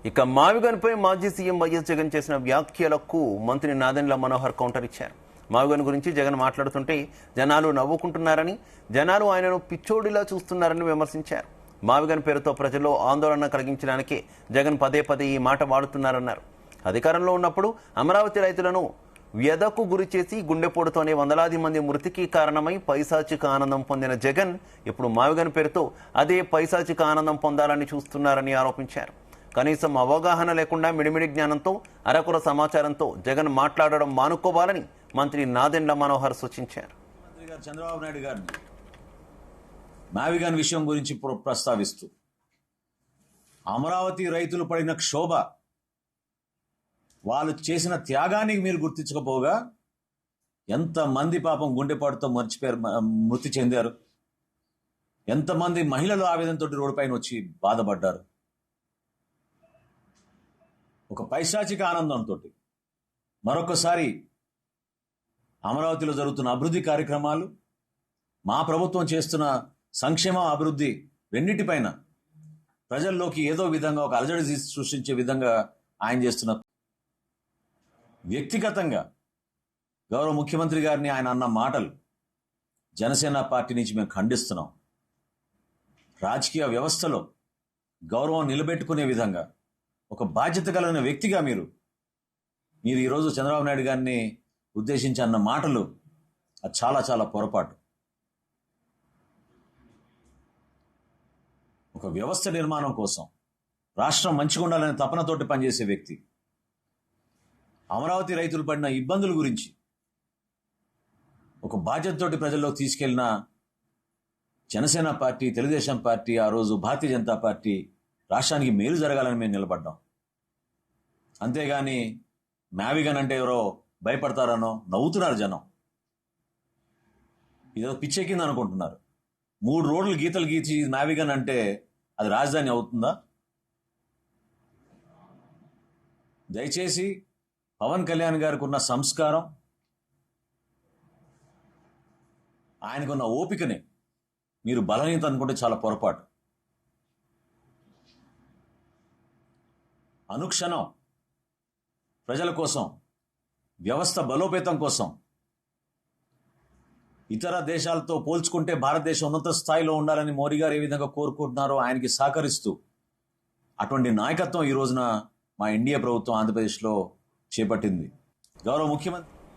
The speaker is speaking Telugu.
ఇక మావిగన్పై మాజీ సీఎం వైఎస్ జగన్ చేసిన వ్యాఖ్యలకు మంత్రి నాదెండ్ల మనోహర్ కౌంటర్ ఇచ్చారు. మావిగన్ గురించి జగన్ మాట్లాడుతుంటే జనాలు నవ్వుకుంటున్నారని, జనాలు ఆయనను పిచ్చోడిలా చూస్తున్నారని విమర్శించారు. మావిగన్ పేరుతో ప్రజల్లో ఆందోళన కలిగించడానికే జగన్ పదే పదే ఈ మాట వాడుతున్నారన్నారు. అధికారంలో ఉన్నప్పుడు అమరావతి రైతులను వ్యధకు గురి చేసి గుండెపోటుతోనే వందలాది మంది మృతికి కారణమై పైశాచిక ఆనందం పొందిన జగన్ ఇప్పుడు మావిగన్ పేరుతో అదే పైశాచిక ఆనందం పొందాలని చూస్తున్నారని ఆరోపించారు. కనీసం అవగాహన లేకుండా మిడిమిడి జ్ఞానంతో అరకొర సమాచారంతో జగన్ మాట్లాడడం మానుకోవాలని మంత్రి నాదెండ్ల మనోహర్ సూచించారు. చంద్రబాబు నాయుడు గారిని మావిగన్ విషయం గురించి ప్రస్తావిస్తూ అమరావతి రైతులు పడిన క్షోభ, వాళ్ళు చేసిన త్యాగానికి మీరు గుర్తించకపోగా ఎంతమంది పాపం గుండెపాటుతో మృతి చెందారు, ఎంతమంది మహిళలు ఆవేదనతో రోడ్డుపైన వచ్చి బాధపడ్డారు. ఒక పైశాచిక ఆనందంతో మరొకసారి అమరావతిలో జరుగుతున్న అభివృద్ధి కార్యక్రమాలు, మా ప్రభుత్వం చేస్తున్న సంక్షేమ అభివృద్ధి రెండింటిపైన ప్రజల్లోకి ఏదో విధంగా ఒక అలజడి సృష్టించే విధంగా ఆయన చేస్తున్న, వ్యక్తిగతంగా గౌరవ ముఖ్యమంత్రి గారిని ఆయన అన్న మాటలు జనసేన పార్టీ నుంచి మేము ఖండిస్తున్నాం. రాజకీయ వ్యవస్థలో గౌరవం నిలబెట్టుకునే విధంగా ఒక బాధ్యత కలిగిన వ్యక్తిగా మీరు ఈరోజు చంద్రబాబు నాయుడు గారిని ఉద్దేశించి అన్న మాటలు అది చాలా చాలా పొరపాటు. ఒక వ్యవస్థ నిర్మాణం కోసం, రాష్ట్రం మంచిగా ఉండాలనే తపనతోటి పనిచేసే వ్యక్తి అమరావతి రైతులు పడిన ఇబ్బందుల గురించి ఒక బాధ్యతతోటి ప్రజల్లో తీసుకెళ్లిన జనసేన పార్టీ, తెలుగుదేశం పార్టీ, ఆ రోజు భారతీయ జనతా పార్టీ రాష్ట్రానికి మేలు జరగాలని మేము నిలబడ్డాం. అంతేగాని మావిగన్ అంటే ఎవరో భయపడతారనో నవ్వుతున్నారు జనం. ఇదో పిచ్చెక్కింది అనుకుంటున్నారు. 3 రోడ్లు గీతలు గీచి మావిగన్ అంటే అది రాజధాని అవుతుందా? దయచేసి పవన్ కళ్యాణ్ గారికి ఉన్న సంస్కారం, ఆయనకున్న ఓపికని మీరు బలహీనత అనుకుంటే చాలా పొరపాటు. అనుక్షణం ప్రజల కోసం, వ్యవస్థ బలోపేతం కోసం, ఇతర దేశాలతో పోల్చుకుంటే భారతదేశం ఉన్నత స్థాయిలో ఉండాలని మోడీ గారు ఏ విధంగా కోరుకుంటున్నారో ఆయనకి సహకరిస్తూ అటువంటి నాయకత్వం ఈ రోజున మా ఎన్డీఏ ప్రభుత్వం ఆంధ్రప్రదేశ్లో చేపట్టింది. గౌరవ ముఖ్యమంత్రి